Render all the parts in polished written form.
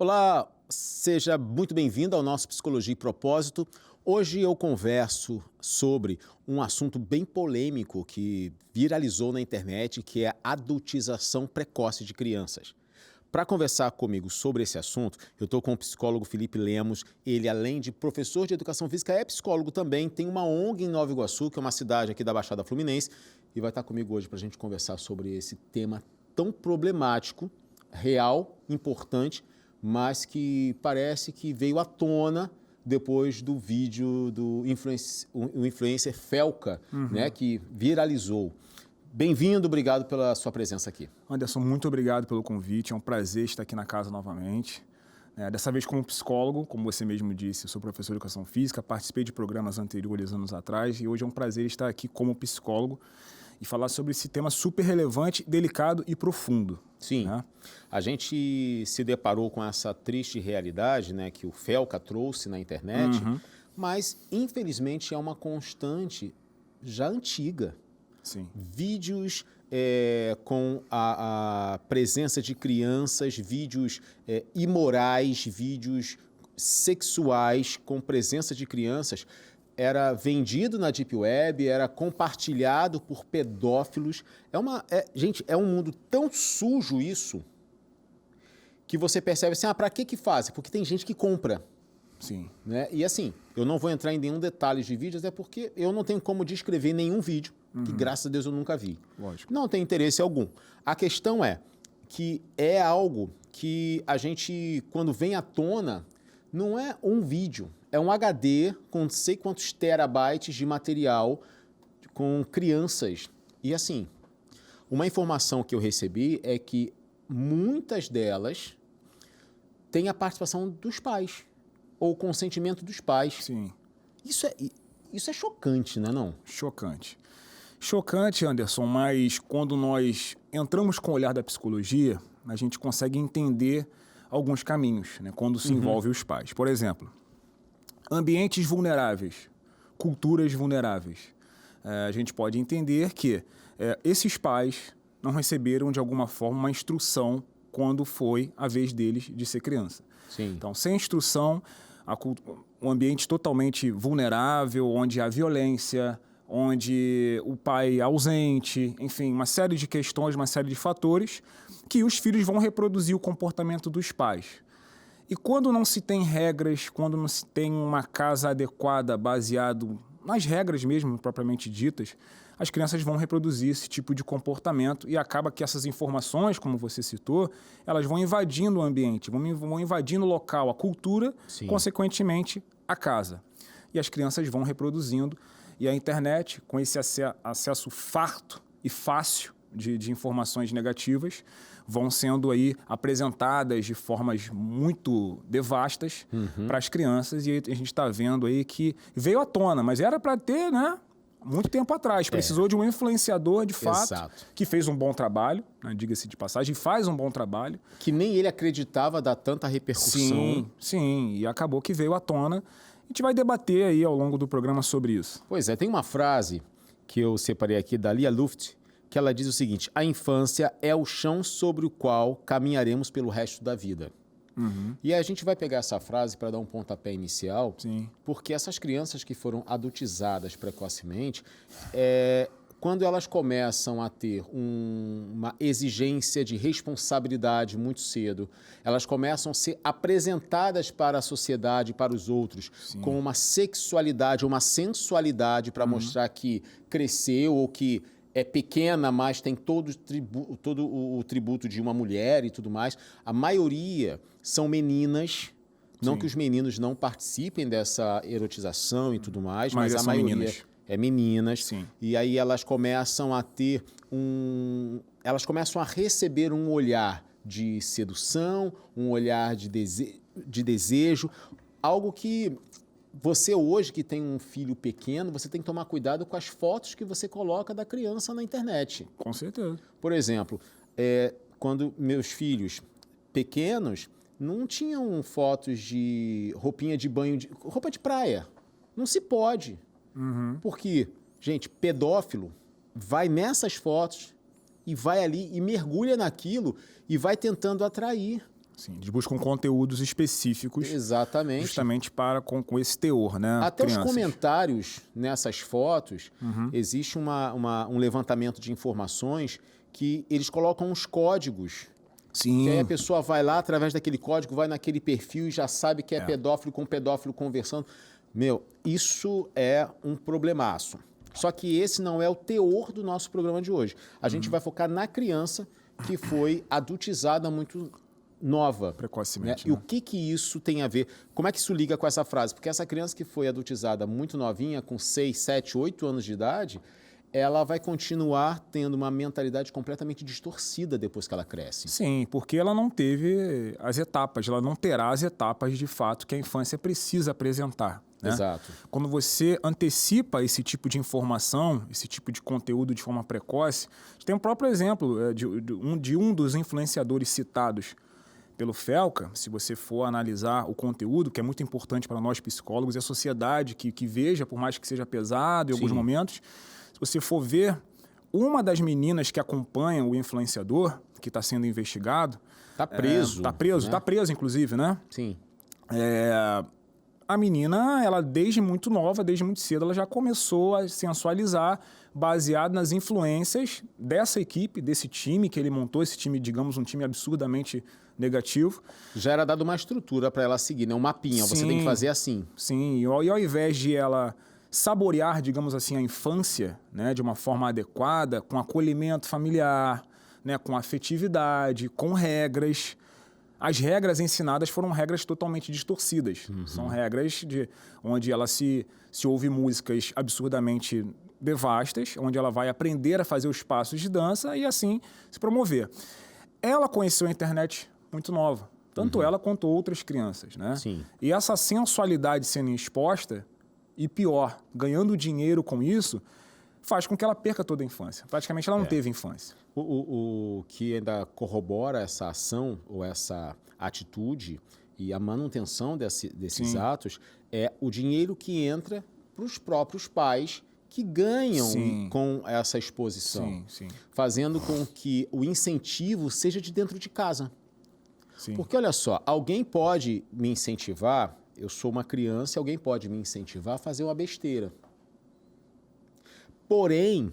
Olá, seja muito bem-vindo ao nosso Psicologia e Propósito. Hoje eu converso sobre um assunto bem polêmico que viralizou na internet, que é a adultização precoce de crianças. Para conversar comigo sobre esse assunto, eu estou com o psicólogo Felipe Lemos. Ele, além de professor de educação física, é psicólogo também, tem uma ONG em Nova Iguaçu, que é uma cidade aqui da Baixada Fluminense, e vai estar comigo hoje para a gente conversar sobre esse tema tão problemático, real, importante, mas que parece que veio à tona depois do vídeo do influencer Felca, né, que viralizou. Bem-vindo, obrigado pela sua presença aqui. Anderson, muito obrigado pelo convite, é um prazer estar aqui na casa novamente. Dessa vez como psicólogo, como você mesmo disse, eu sou professor de educação física, participei de programas anteriores, anos atrás, e hoje é um prazer estar aqui como psicólogo e falar sobre esse tema super relevante, delicado e profundo. Sim, né? A gente se deparou com essa triste realidade, né, que o Felca trouxe na internet, mas infelizmente é uma constante já antiga. Sim. Vídeos com a presença de crianças, vídeos imorais, vídeos sexuais com presença de crianças, era vendido na Deep Web, era compartilhado por pedófilos. Gente, é um mundo tão sujo isso, que você percebe assim, para que fazem? Porque tem gente que compra. Sim. Né? E assim, eu não vou entrar em nenhum detalhe de vídeos, porque eu não tenho como descrever nenhum vídeo, que graças a Deus eu nunca vi. Lógico. Não tem interesse algum. A questão é que é algo que a gente, quando vem à tona, não é um vídeo, é um HD com não sei quantos terabytes de material com crianças. E assim, uma informação que eu recebi é que muitas delas têm a participação dos pais, ou o consentimento dos pais. Sim. Isso é chocante, não é não? Chocante. Chocante, Anderson, mas quando nós entramos com o olhar da psicologia, a gente consegue entender alguns caminhos, né, quando se envolve os pais. Por exemplo, ambientes vulneráveis, culturas vulneráveis. A gente pode entender que esses pais não receberam, de alguma forma, uma instrução quando foi a vez deles de ser criança. Sim. Então, sem instrução, um ambiente totalmente vulnerável, onde há violência, onde o pai é ausente, enfim, uma série de questões, uma série de fatores que os filhos vão reproduzir o comportamento dos pais. E quando não se tem regras, quando não se tem uma casa adequada, baseado nas regras mesmo, propriamente ditas, as crianças vão reproduzir esse tipo de comportamento e acaba que essas informações, como você citou, elas vão invadindo o ambiente, vão invadindo o local, a cultura, Sim. consequentemente, a casa. E as crianças vão reproduzindo. E a internet, com esse acesso farto e fácil de informações negativas, vão sendo aí apresentadas de formas muito devastas para as crianças. E a gente está vendo aí que veio à tona, mas era para ter, né, muito tempo atrás. Precisou de um influenciador, de fato, Exato. que fez um bom trabalho, né, diga-se de passagem, faz um bom trabalho. Que nem ele acreditava dar tanta repercussão. Sim, e acabou que veio à tona. A gente vai debater aí ao longo do programa sobre isso. Pois é, tem uma frase que eu separei aqui da Lia Luft, que ela diz o seguinte: a infância é o chão sobre o qual caminharemos pelo resto da vida. E a gente vai pegar essa frase para dar um pontapé inicial, Sim. porque essas crianças que foram adultizadas precocemente, quando elas começam a ter uma exigência de responsabilidade muito cedo, elas começam a ser apresentadas para a sociedade, para os outros, com uma sexualidade, uma sensualidade para mostrar que cresceu ou que é pequena, mas tem todo o tributo de uma mulher e tudo mais. A maioria são meninas, não que os meninos não participem dessa erotização e tudo mais, mas a maioria meninas. É meninas. Sim. E aí elas começam a ter elas começam a receber um olhar de sedução, um olhar de desejo, algo que você hoje que tem um filho pequeno, você tem que tomar cuidado com as fotos que você coloca da criança na internet. Com certeza. Por exemplo, quando meus filhos pequenos não tinham fotos de roupinha de banho, roupa de praia. Não se pode. Porque, gente, pedófilo vai nessas fotos e vai ali e mergulha naquilo e vai tentando atrair. Sim, eles buscam conteúdos específicos. Exatamente. Justamente com esse teor, né? Até crianças. os comentários nessas fotos, existe um levantamento de informações que eles colocam uns códigos. Sim. Que aí a pessoa vai lá, através daquele código, vai naquele perfil e já sabe que é pedófilo com pedófilo conversando. Meu, isso é um problemaço. Só que esse não é o teor do nosso programa de hoje. A gente vai focar na criança que foi adultizada muito nova. Precocemente. Né? E o que isso tem a ver? Como é que isso liga com essa frase? Porque essa criança que foi adultizada muito novinha, com 6, 7, 8 anos de idade, ela vai continuar tendo uma mentalidade completamente distorcida depois que ela cresce. Sim, porque ela não teve as etapas, ela não terá as etapas de fato que a infância precisa apresentar. Né? Exato. Quando você antecipa esse tipo de informação, esse tipo de conteúdo de forma precoce, tem um próprio exemplo de um dos influenciadores citados pelo Felca. Se você for analisar o conteúdo, que é muito importante para nós psicólogos, e a sociedade que veja, por mais que seja pesado em alguns momentos, se você for ver, uma das meninas que acompanha o influenciador, que está sendo investigado... Está preso. Está preso, inclusive, né? Sim. A menina, ela desde muito nova, desde muito cedo, ela já começou a sensualizar, baseado nas influências dessa equipe, desse time que ele montou, esse time, digamos, um time absurdamente negativo. Já era dado uma estrutura para ela seguir, né? Um mapinha, você tem que fazer assim. Sim, e ao invés de ela saborear, digamos assim, a infância, né, de uma forma adequada, com acolhimento familiar, né, com afetividade, com regras... As regras ensinadas foram regras totalmente distorcidas. São regras onde ela se ouve músicas absurdamente devastas, onde ela vai aprender a fazer os passos de dança e assim se promover. Ela conheceu a internet muito nova, tanto ela quanto outras crianças, né? Sim. E essa sensualidade sendo exposta, e pior, ganhando dinheiro com isso, faz com que ela perca toda a infância. Praticamente ela não teve infância. O que ainda corrobora essa ação ou essa atitude e a manutenção desses atos é o dinheiro que entra para os próprios pais que ganham com essa exposição, fazendo com que o incentivo seja de dentro de casa. Porque, olha só, alguém pode me incentivar, eu sou uma criança, alguém pode me incentivar a fazer uma besteira. Porém,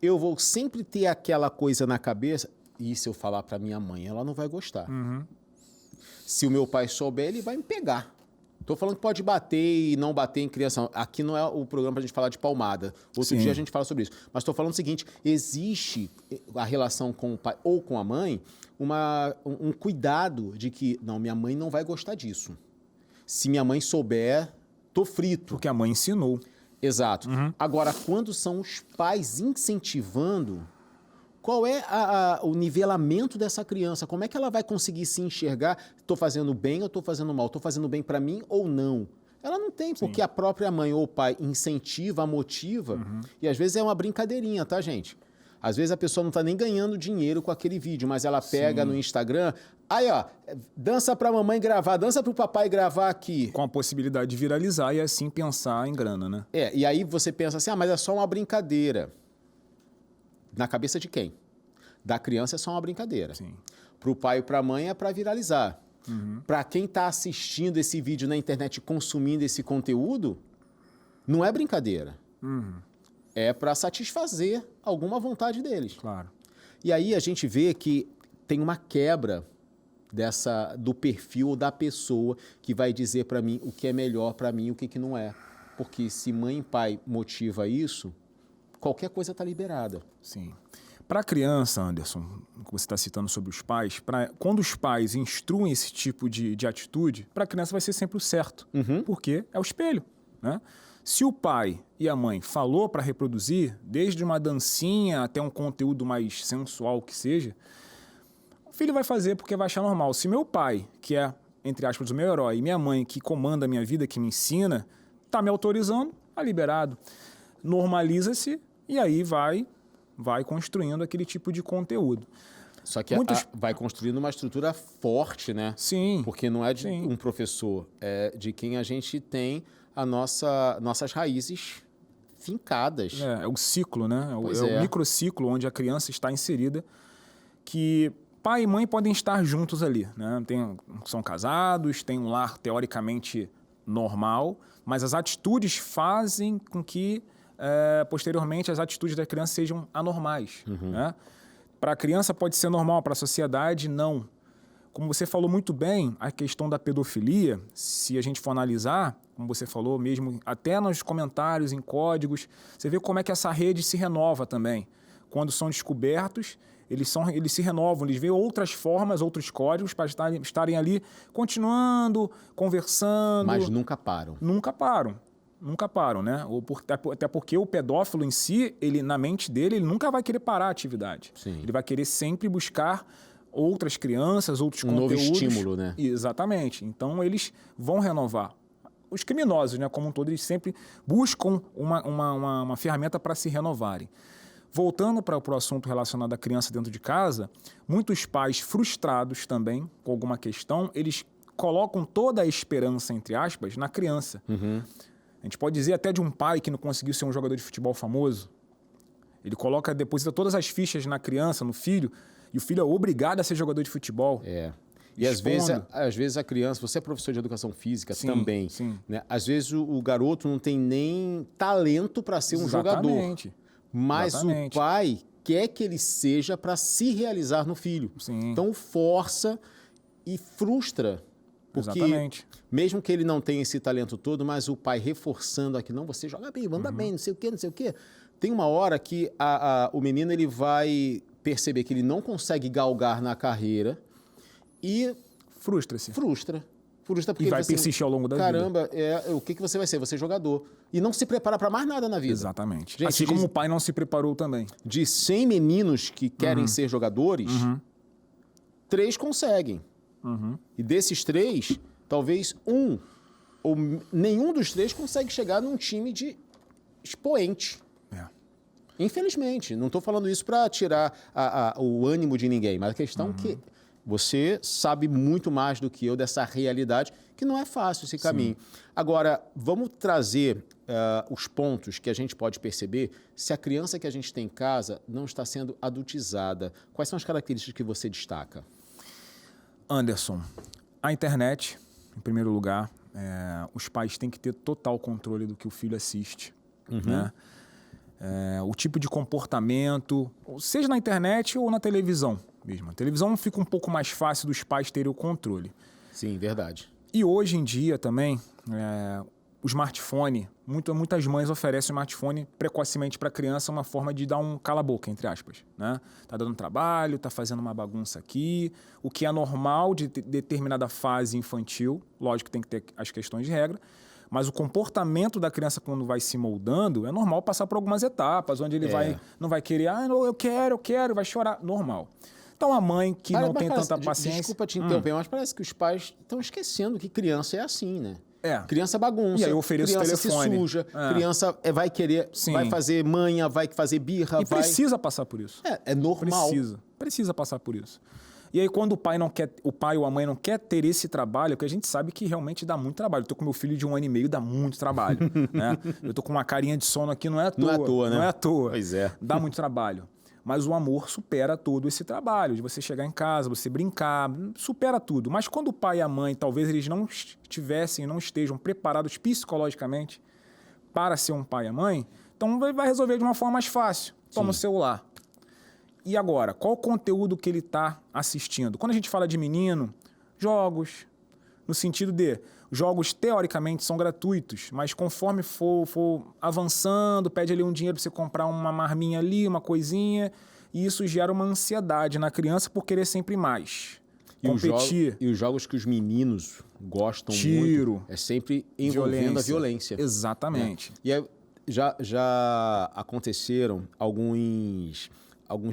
eu vou sempre ter aquela coisa na cabeça, e se eu falar para minha mãe, ela não vai gostar. Se o meu pai souber, ele vai me pegar. Estou falando que pode bater e não bater em criança. Aqui não é o programa para a gente falar de palmada. Outro dia a gente fala sobre isso. Mas estou falando o seguinte, existe a relação com o pai ou com a mãe, um cuidado de que, não, minha mãe não vai gostar disso. Se minha mãe souber, tô frito. Porque a mãe ensinou. Exato. Agora, quando são os pais incentivando, qual é o nivelamento dessa criança? Como é que ela vai conseguir se enxergar? Estou fazendo bem ou estou fazendo mal? Estou fazendo bem para mim ou não? Ela não tem, porque a própria mãe ou o pai incentiva, motiva, e às vezes é uma brincadeirinha, tá, gente? Às vezes a pessoa não está nem ganhando dinheiro com aquele vídeo, mas ela pega no Instagram, aí ó, dança para a mamãe gravar, dança para o papai gravar aqui. Com a possibilidade de viralizar e assim pensar em grana, né? E aí você pensa assim, mas é só uma brincadeira. Na cabeça de quem? Da criança é só uma brincadeira. Para o pai e para a mãe é para viralizar. Para quem está assistindo esse vídeo na internet, consumindo esse conteúdo, não é brincadeira. É para satisfazer alguma vontade deles. Claro. E aí a gente vê que tem uma quebra do perfil da pessoa que vai dizer para mim o que é melhor para mim e o que não é. Porque se mãe e pai motiva isso, qualquer coisa está liberada. Sim. Para a criança, Anderson, que você está citando sobre os pais, quando os pais instruem esse tipo de atitude, para a criança vai ser sempre o certo. Porque é o espelho, né? Se o pai e a mãe falou para reproduzir, desde uma dancinha até um conteúdo mais sensual que seja, o filho vai fazer porque vai achar normal. Se meu pai, que é, entre aspas, o meu herói, e minha mãe, que comanda a minha vida, que me ensina, está me autorizando, tá liberado. Normaliza-se e aí vai construindo aquele tipo de conteúdo. Só que vai construindo uma estrutura forte, né? Sim. Porque não é de um professor, é de quem a gente tem nossas raízes fincadas. É o ciclo, né? É o microciclo onde a criança está inserida, que pai e mãe podem estar juntos ali, né? São casados, têm um lar teoricamente normal, mas as atitudes fazem com que, posteriormente, as atitudes da criança sejam anormais. Né? Para a criança pode ser normal, para a sociedade, não. Como você falou muito bem, a questão da pedofilia, se a gente for analisar, como você falou mesmo, até nos comentários, em códigos, você vê como é que essa rede se renova também. Quando são descobertos, eles se renovam, eles veem outras formas, outros códigos para estarem ali continuando, conversando. Mas nunca param. Nunca param. Nunca param, né? Até porque o pedófilo em si, na mente dele, ele nunca vai querer parar a atividade. Sim. Ele vai querer sempre buscar outras crianças, outros novo conteúdos. estímulo, né? Exatamente. Então, eles vão renovar. Os criminosos, né, como um todo, eles sempre buscam uma ferramenta para se renovarem. Voltando para o assunto relacionado à criança dentro de casa, muitos pais frustrados também com alguma questão, eles colocam toda a esperança, entre aspas, na criança. A gente pode dizer até de um pai que não conseguiu ser um jogador de futebol famoso. Ele deposita todas as fichas na criança, no filho, e o filho é obrigado a ser jogador de futebol. E às vezes a criança, você é professor de educação física também, né? Às vezes o garoto não tem nem talento para ser um jogador. Mas o pai quer que ele seja para se realizar no filho. Então força e frustra. Porque mesmo que ele não tenha esse talento todo, mas o pai reforçando aqui, não, você joga bem, manda bem, não sei o quê. Tem uma hora que o menino ele vai perceber que ele não consegue galgar na carreira e frustra-se. Frustra porque e vai persistir ao longo da vida. Caramba, o que você vai ser? Você é jogador. E não se prepara para mais nada na vida. Exatamente. Gente, assim como o pai não se preparou também. De 100 meninos que querem ser jogadores, 3 conseguem. E desses 3, talvez um ou nenhum dos 3 consegue chegar num time de expoente. Infelizmente. Não estou falando isso para tirar o ânimo de ninguém, mas a questão é que você sabe muito mais do que eu dessa realidade, que não é fácil esse caminho. Agora, vamos trazer os pontos que a gente pode perceber se a criança que a gente tem em casa não está sendo adultizada. Quais são as características que você destaca? Anderson, a internet, em primeiro lugar, os pais têm que ter total controle do que o filho assiste, né? O tipo de comportamento, seja na internet ou na televisão mesmo. A televisão fica um pouco mais fácil dos pais terem o controle. Sim, verdade. E hoje em dia também, o smartphone, muitas mães oferecem o smartphone precocemente para a criança, uma forma de dar um cala-boca, entre aspas, né? Tá dando trabalho, tá fazendo uma bagunça aqui, o que é normal de determinada fase infantil, lógico que tem que ter as questões de regra, mas o comportamento da criança quando vai se moldando, é normal passar por algumas etapas, onde ele não vai querer, eu quero, vai chorar, normal. Então a mãe que não tem tanta paciência... Desculpa te interromper, mas parece que os pais estão esquecendo que criança é assim, né? Criança bagunça, e aí eu ofereço criança telefone. Se suja, criança vai querer, vai fazer manha, vai fazer birra. Precisa passar por isso. É normal. Precisa passar por isso. E aí quando o pai ou a mãe não quer ter esse trabalho, porque a gente sabe que realmente dá muito trabalho. Eu tô com meu filho de 1 ano e meio, dá muito trabalho, né? Eu tô com uma carinha de sono aqui, não é à toa. Não é à toa, né? Não é à toa. Pois é. Dá muito trabalho. Mas o amor supera todo esse trabalho, de você chegar em casa, você brincar, supera tudo. Mas quando o pai e a mãe, talvez eles não estejam preparados psicologicamente para ser um pai e a mãe, então vai resolver de uma forma mais fácil. Toma o celular. E agora, qual o conteúdo que ele está assistindo? Quando a gente fala de menino, jogos, no sentido de jogos teoricamente são gratuitos, mas conforme for avançando, pede ali um dinheiro para você comprar uma marminha ali, uma coisinha, e isso gera uma ansiedade na criança por querer sempre mais. Competir. E os jogos que os meninos gostam muito é sempre envolvendo a violência. Exatamente. E aí, já aconteceram alguns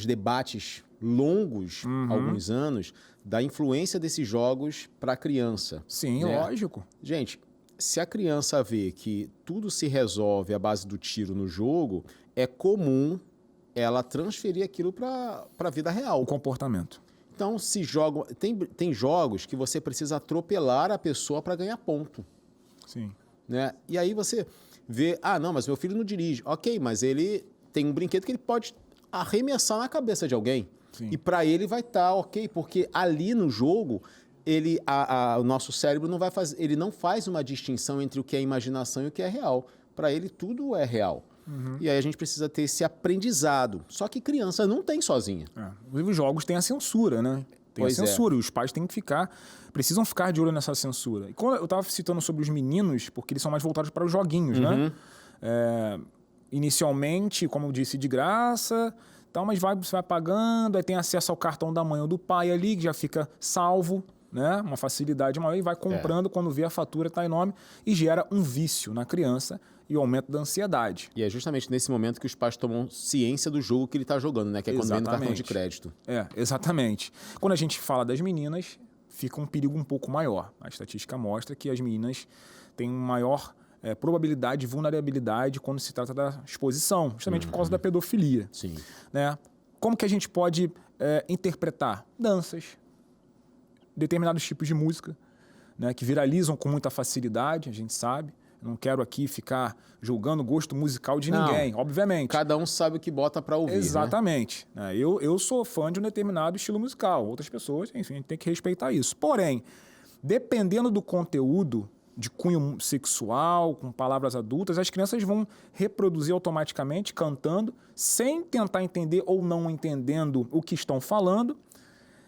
debates longos, alguns anos, da influência desses jogos para a criança. Sim, lógico. Gente, se a criança vê que tudo se resolve à base do tiro no jogo, é comum ela transferir aquilo para a vida real. O comportamento. Então, tem jogos que você precisa atropelar a pessoa para ganhar ponto. Sim. Né? E aí você vê, não, mas meu filho não dirige. Ok, mas ele tem um brinquedo que ele pode arremessar na cabeça de alguém. Sim. E para ele vai estar ok, porque ali no jogo o nosso cérebro não vai fazer, ele não faz uma distinção entre o que é imaginação e o que é real. Para ele tudo é real. E aí a gente precisa ter esse aprendizado. Só que criança não tem sozinha. Inclusive os jogos têm a censura, né? Tem Pois a censura, e os pais têm que precisam ficar de olho nessa censura. E quando eu estava citando sobre os meninos, porque eles são mais voltados para os joguinhos, né? Inicialmente, como eu disse, de graça, tal, mas você vai pagando, aí tem acesso ao cartão da mãe ou do pai ali, que já fica salvo, né? Uma facilidade maior, e vai comprando quando vê a fatura está enorme, e gera um vício na criança e o aumento da ansiedade. E é justamente nesse momento que os pais tomam ciência do jogo que ele está jogando, né? Que é quando vem no cartão de crédito. Exatamente. Quando a gente fala das meninas, fica um perigo um pouco maior. A estatística mostra que as meninas têm maior probabilidade de vulnerabilidade quando se trata da exposição, justamente por causa da pedofilia. Sim. Né? Como que a gente pode interpretar? Danças, determinados tipos de música, né, que viralizam com muita facilidade, a gente sabe. Não quero aqui ficar julgando o gosto musical de ninguém, obviamente. Cada um sabe o que bota para ouvir. Exatamente. Né? Eu sou fã de um determinado estilo musical. Outras pessoas, enfim, a gente tem que respeitar isso. Porém, dependendo do conteúdo de cunho sexual, com palavras adultas, as crianças vão reproduzir automaticamente, cantando, sem tentar entender ou não entendendo o que estão falando.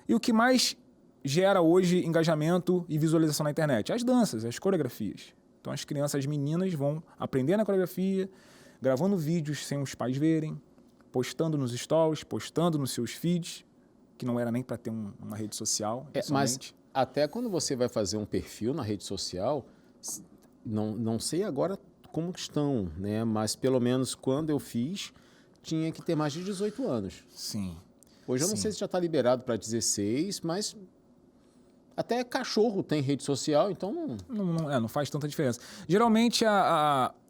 E o que mais gera hoje engajamento e visualização na internet? As danças, as coreografias. Então as crianças, as meninas vão aprendendo a coreografia, gravando vídeos sem os pais verem, postando nos stories, postando nos seus feeds, que não era nem para ter uma rede social. Mas até quando você vai fazer um perfil na rede social, não sei agora como estão, né? Mas pelo menos quando eu fiz, tinha que ter mais de 18 anos. Sim. Hoje eu não sei se já está liberado para 16, mas até cachorro tem rede social, então não faz tanta diferença. Geralmente,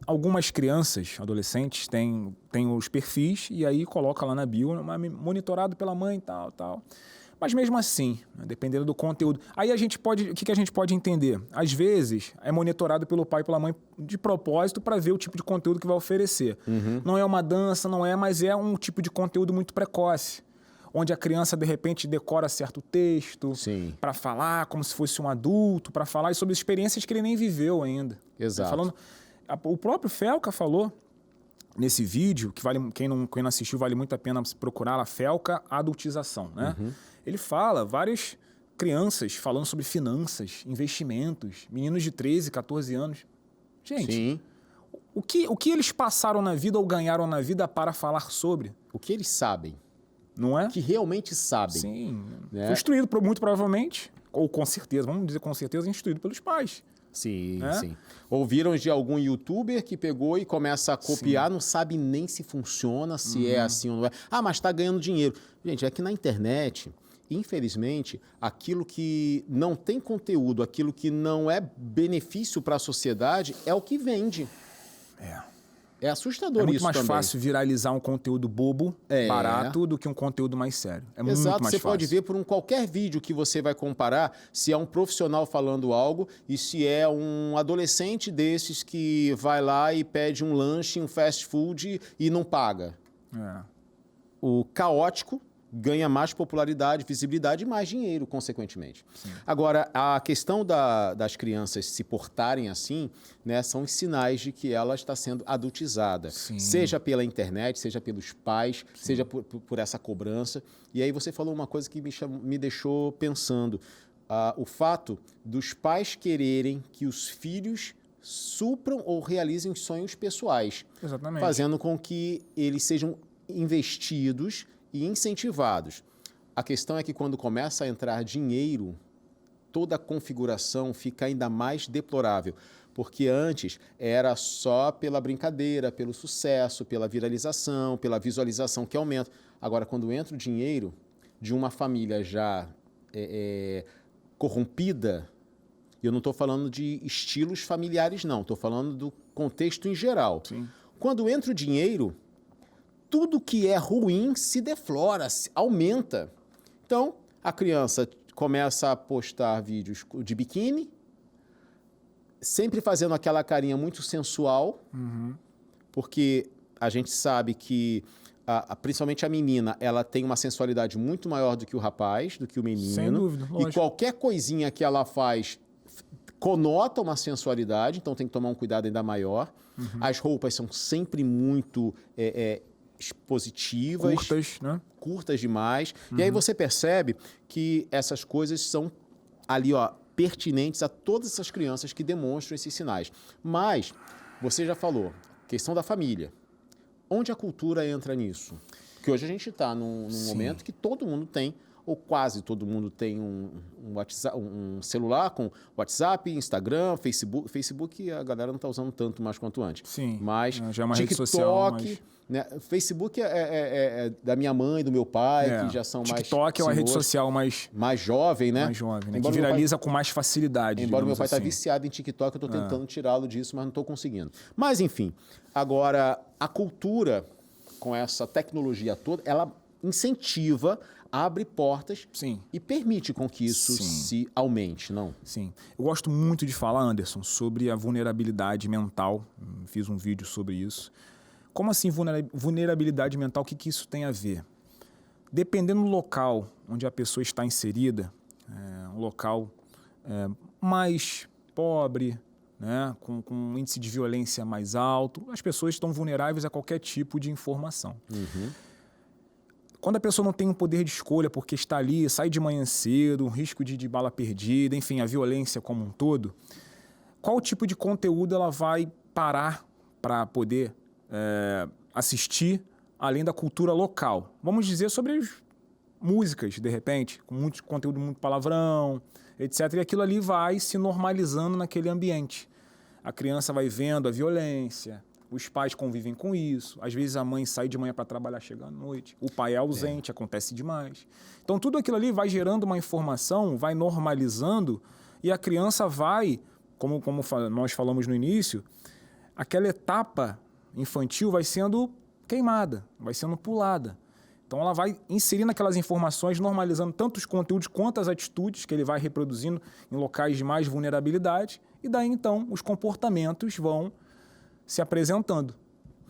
algumas crianças, adolescentes, têm os perfis e aí coloca lá na bio, monitorado pela mãe e tal. Mas mesmo assim, né, dependendo do conteúdo. Aí o que a gente pode entender? Às vezes, é monitorado pelo pai e pela mãe de propósito para ver o tipo de conteúdo que vai oferecer. Não é uma dança, mas é um tipo de conteúdo muito precoce, onde a criança, de repente, decora certo texto para falar como se fosse um adulto, para falar sobre experiências que ele nem viveu ainda. Exato. O próprio Felca falou nesse vídeo, que quem não assistiu, vale muito a pena procurar a Felca Adultização, né? Ele fala, várias crianças falando sobre finanças, investimentos, meninos de 13, 14 anos. Gente, o que eles passaram na vida ou ganharam na vida para falar sobre? O que eles sabem. Não é? Que realmente sabem. Sim. Né? Foi instruído, muito provavelmente, ou com certeza, vamos dizer com certeza, instruído pelos pais. Sim. Ouviram de algum youtuber que pegou e começa a copiar, não sabe nem se funciona, se é assim ou não é. Mas está ganhando dinheiro. Gente, é que na internet, infelizmente, aquilo que não tem conteúdo, aquilo que não é benefício para a sociedade, é o que vende. É assustador isso também. É muito mais fácil viralizar um conteúdo bobo, barato, do que um conteúdo mais sério. É muito mais fácil. Você pode ver por qualquer vídeo que você vai comparar se é um profissional falando algo e se é um adolescente desses que vai lá e pede um lanche, um fast food e não paga. O caótico ganha mais popularidade, visibilidade e mais dinheiro, consequentemente. Agora, a questão das crianças se portarem assim, né, são os sinais de que ela está sendo adultizada. Seja pela internet, seja pelos pais, seja por essa cobrança. E aí você falou uma coisa que me deixou pensando. O fato dos pais quererem que os filhos supram ou realizem os sonhos pessoais. Exatamente. Fazendo com que eles sejam investidos e incentivados. A questão é que quando começa a entrar dinheiro, toda a configuração fica ainda mais deplorável, porque antes era só pela brincadeira, pelo sucesso, pela viralização, pela visualização que aumenta. Agora, quando entra o dinheiro de uma família já corrompida, eu não estou falando de estilos familiares, não, estou falando do contexto em geral. Quando entra o dinheiro, tudo que é ruim se deflora, aumenta. Então, a criança começa a postar vídeos de biquíni, sempre fazendo aquela carinha muito sensual, porque a gente sabe que principalmente a menina, ela tem uma sensualidade muito maior do que o rapaz, do que o menino. Sem dúvida, lógico. E qualquer coisinha que ela faz conota uma sensualidade, então tem que tomar um cuidado ainda maior. As roupas são sempre muito expositivas. Curtas, né? Curtas demais. E aí você percebe que essas coisas são ali, ó, pertinentes a todas essas crianças que demonstram esses sinais. Mas, você já falou, questão da família. Onde a cultura entra nisso? Porque hoje a gente está num momento que todo mundo tem, ou quase todo mundo tem um celular com WhatsApp, Instagram, Facebook. Facebook a galera não está usando tanto mais quanto antes. Sim, mas já é uma TikTok, rede social, mas... né? Facebook é da minha mãe, do meu pai, que já são mais... TikTok é uma rede social mais jovem, né? Mais jovem, né? Que viraliza com mais facilidade. Embora meu pai está assim. viciado em TikTok, eu estou tentando tirá-lo disso, mas não estou conseguindo. Mas, enfim, agora, a cultura, com essa tecnologia toda, ela incentiva, abre portas e permite com que isso se aumente, não? Sim. Eu gosto muito de falar, Anderson, sobre a vulnerabilidade mental. Fiz um vídeo sobre isso. Como assim vulnerabilidade mental? O que isso tem a ver? Dependendo do local onde a pessoa está inserida, um local mais pobre, né, com um índice de violência mais alto, as pessoas estão vulneráveis a qualquer tipo de informação. Quando a pessoa não tem um poder de escolha porque está ali, sai de manhã cedo, um risco de bala perdida, enfim, a violência como um todo, qual tipo de conteúdo ela vai parar para poder assistir, além da cultura local? Vamos dizer sobre as músicas, de repente, com muito conteúdo, muito palavrão, etc. E aquilo ali vai se normalizando naquele ambiente. A criança vai vendo a violência, os pais convivem com isso, às vezes a mãe sai de manhã para trabalhar, chega à noite, o pai é ausente, acontece demais. Então tudo aquilo ali vai gerando uma informação, vai normalizando e a criança vai, como nós falamos no início, aquela etapa infantil vai sendo queimada, vai sendo pulada. Então ela vai inserindo aquelas informações, normalizando tanto os conteúdos quanto as atitudes que ele vai reproduzindo em locais de mais vulnerabilidade e daí então os comportamentos vão se apresentando.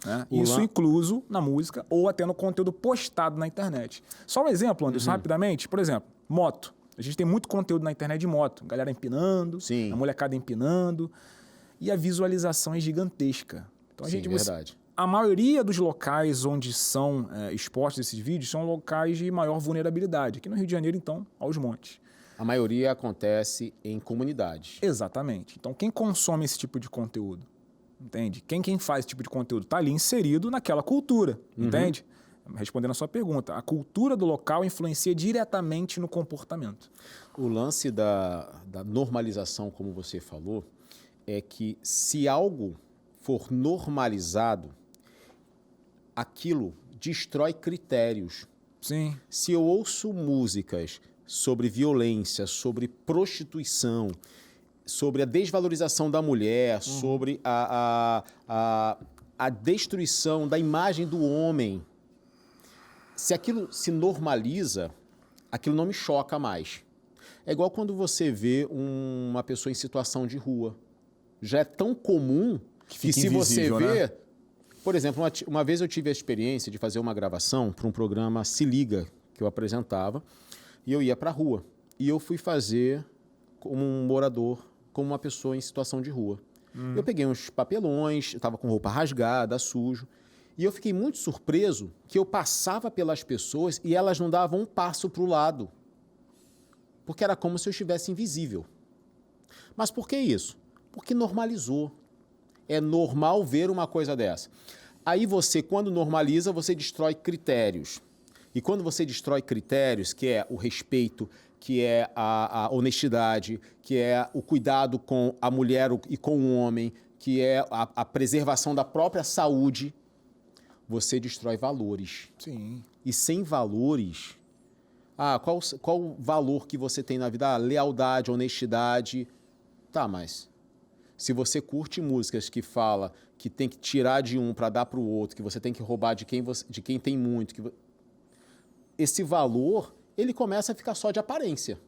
Né? Isso incluso na música ou até no conteúdo postado na internet. Só um exemplo, Anderson, rapidamente. Por exemplo, moto. A gente tem muito conteúdo na internet de moto. A galera empinando, a molecada empinando. E a visualização é gigantesca. Então, verdade. A maioria dos locais onde são expostos esses vídeos são locais de maior vulnerabilidade. Aqui no Rio de Janeiro, então, aos montes. A maioria acontece em comunidades. Exatamente. Então, quem consome esse tipo de conteúdo? Entende? Quem faz esse tipo de conteúdo está ali inserido naquela cultura, entende? Respondendo a sua pergunta, a cultura do local influencia diretamente no comportamento. O lance da normalização, como você falou, é que se algo for normalizado, aquilo destrói critérios. Sim. Se eu ouço músicas sobre violência, sobre prostituição, sobre a desvalorização da mulher, sobre a destruição da imagem do homem. Se aquilo se normaliza, aquilo não me choca mais. É igual quando você vê uma pessoa em situação de rua. Já é tão comum que se você vê... Né? Por exemplo, uma vez eu tive a experiência de fazer uma gravação para um programa Se Liga, que eu apresentava, e eu ia para a rua. E eu fui fazer como um morador, como uma pessoa em situação de rua. Eu peguei uns papelões, estava com roupa rasgada, sujo, e eu fiquei muito surpreso que eu passava pelas pessoas e elas não davam um passo para o lado, porque era como se eu estivesse invisível. Mas por que isso? Porque normalizou. É normal ver uma coisa dessa. Aí você, quando normaliza, você destrói critérios. E quando você destrói critérios, que é o respeito, que é a honestidade, que é o cuidado com a mulher e com o homem, que é a preservação da própria saúde, você destrói valores. Sim. E sem valores... qual o valor que você tem na vida? Lealdade, honestidade. Tá, mas se você curte músicas que fala que tem que tirar de um para dar para o outro, que você tem que roubar de quem tem muito, esse valor, ele começa a ficar só de aparência.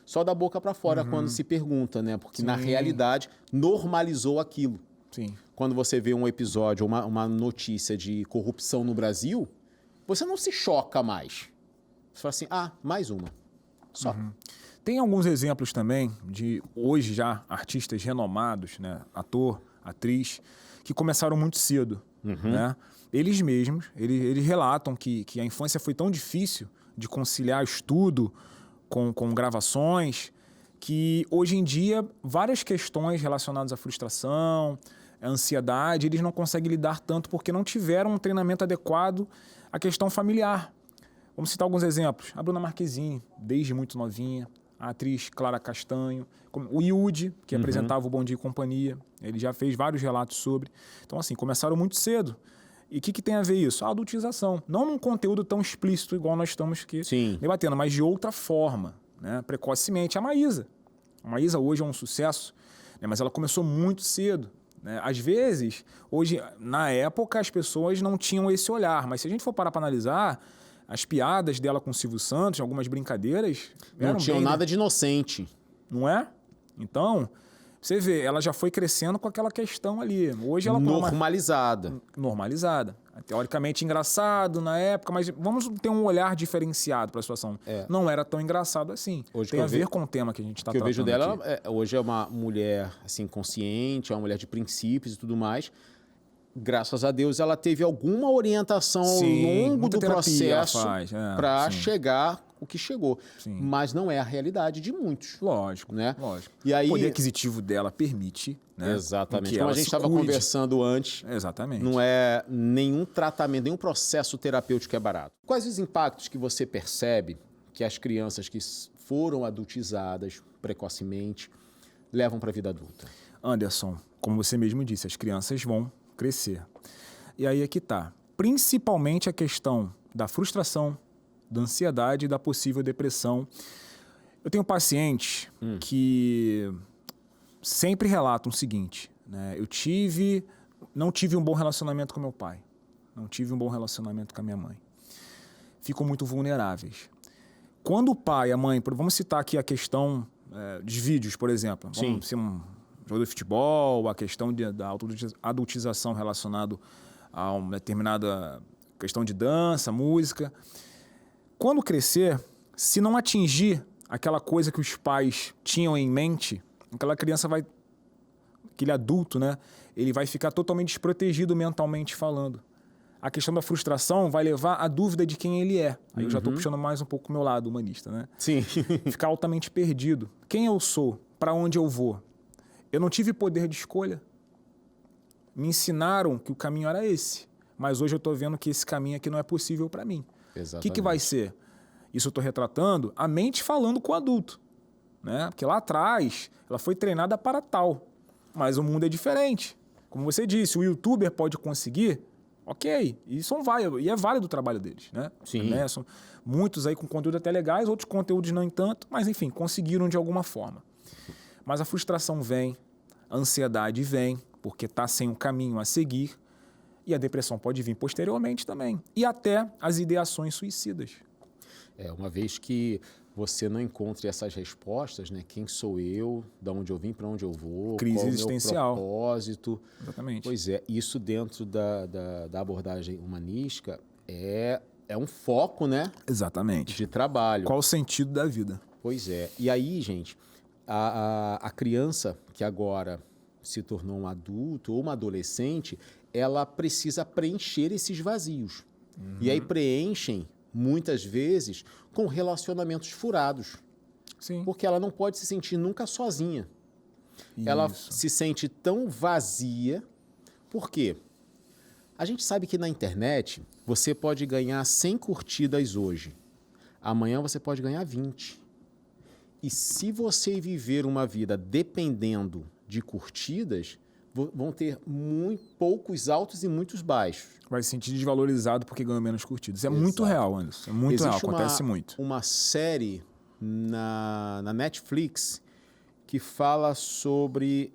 Só da boca para fora quando se pergunta, né? Porque na realidade normalizou aquilo. Sim. Quando você vê um episódio, uma notícia de corrupção no Brasil, você não se choca mais. Você fala assim, mais uma. Só. Tem alguns exemplos também de, hoje já, artistas renomados, né? Ator, atriz, que começaram muito cedo. Né? Eles mesmos, eles relatam que a infância foi tão difícil de conciliar estudo com gravações, que hoje em dia várias questões relacionadas à frustração, à ansiedade, eles não conseguem lidar tanto porque não tiveram um treinamento adequado à questão familiar. Vamos citar alguns exemplos. A Bruna Marquezine, desde muito novinha, a atriz Clara Castanho, o Yudi, que apresentava o Bom Dia e Companhia, ele já fez vários relatos sobre. Então, assim, começaram muito cedo. E o que tem a ver isso? A adultização. Não num conteúdo tão explícito igual nós estamos aqui debatendo, mas de outra forma, né? Precocemente. A Maísa hoje é um sucesso, né? Mas ela começou muito cedo. Né? Às vezes, hoje, na época, as pessoas não tinham esse olhar, mas se a gente for parar para analisar, as piadas dela com o Silvio Santos, algumas brincadeiras... Não tinham nada de inocente. Não é? Então, você vê, ela já foi crescendo com aquela questão ali. Hoje ela... Normalizada. Teoricamente engraçado na época, mas vamos ter um olhar diferenciado para a situação. Não era tão engraçado assim. Hoje tem a ver com o tema que a gente está tratando. O que eu vejo dela, hoje é uma mulher assim, consciente, é uma mulher de princípios e tudo mais. Graças a Deus, ela teve alguma orientação ao longo do processo para chegar o que chegou. Mas não é a realidade de muitos. Lógico, né? Lógico. E aí, o poder aquisitivo dela permite, né? Exatamente. Como a gente estava conversando antes, não é nenhum tratamento, nenhum processo terapêutico é barato. Quais os impactos que você percebe que as crianças que foram adultizadas precocemente levam para a vida adulta? Anderson, como você mesmo disse, as crianças vão crescer. E aí é que tá. Principalmente a questão da frustração, da ansiedade e da possível depressão. Eu tenho pacientes que sempre relatam o seguinte, né? Não tive um bom relacionamento com meu pai, não tive um bom relacionamento com a minha mãe. Ficam muito vulneráveis. Quando o pai e a mãe, vamos citar aqui a questão dos vídeos, por exemplo. Vamos ser um jogo de futebol, a questão da adultização relacionada a uma determinada questão de dança, música. Quando crescer, se não atingir aquela coisa que os pais tinham em mente, aquela criança aquele adulto, né, ele vai ficar totalmente desprotegido mentalmente falando. A questão da frustração vai levar à dúvida de quem ele é. Aí eu já estou puxando mais um pouco o meu lado humanista, né? Sim. Ficar altamente perdido. Quem eu sou? Para onde eu vou? Eu não tive poder de escolha. Me ensinaram que o caminho era esse. Mas hoje eu estou vendo que esse caminho aqui não é possível para mim. Exatamente. O que vai ser? Isso eu estou retratando a mente falando com o adulto. Né? Porque lá atrás ela foi treinada para tal. Mas o mundo é diferente. Como você disse, o youtuber pode conseguir, ok. E é válido o trabalho deles. Né? Sim. Né? São muitos aí com conteúdo até legais, outros conteúdos não tanto, mas enfim, conseguiram de alguma forma. Mas a frustração vem, a ansiedade vem, porque está sem um caminho a seguir, e a depressão pode vir posteriormente também. E até as ideações suicidas. Uma vez que você não encontre essas respostas, né? Quem sou eu, de onde eu vim, para onde eu vou, crise qual existencial. O meu propósito. Exatamente. Pois é, isso dentro da abordagem humanística é um foco, né? Exatamente. De trabalho. Qual o sentido da vida? Pois é. E aí, gente, a criança que agora se tornou um adulto ou uma adolescente, ela precisa preencher esses vazios. E aí preenchem, muitas vezes, com relacionamentos furados. Sim. Porque ela não pode se sentir nunca sozinha. Isso. Ela se sente tão vazia. Por quê? A gente sabe que na internet você pode ganhar 100 curtidas hoje. Amanhã você pode ganhar 20. E se você viver uma vida dependendo de curtidas, vão ter poucos altos e muitos baixos. Vai se sentir desvalorizado porque ganha menos curtidas. É muito real, Anderson. É muito real, acontece muito. Uma série na Netflix que fala sobre...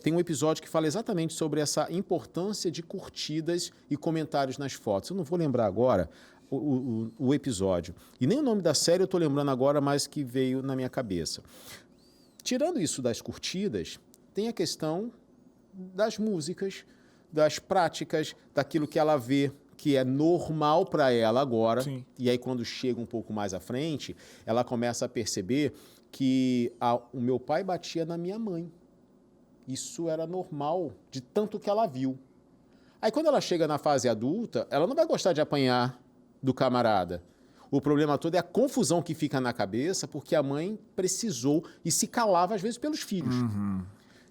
tem um episódio que fala exatamente sobre essa importância de curtidas e comentários nas fotos. Eu não vou lembrar agora o episódio. E nem o nome da série eu estou lembrando agora, mas que veio na minha cabeça. Tirando isso das curtidas, tem a questão das músicas, das práticas, daquilo que ela vê, que é normal para ela agora. Sim. E aí, quando chega um pouco mais à frente, ela começa a perceber que o meu pai batia na minha mãe. Isso era normal, de tanto que ela viu. Aí, quando ela chega na fase adulta, ela não vai gostar de apanhar do camarada. O problema todo é a confusão que fica na cabeça, porque a mãe precisou e se calava, às vezes, pelos filhos.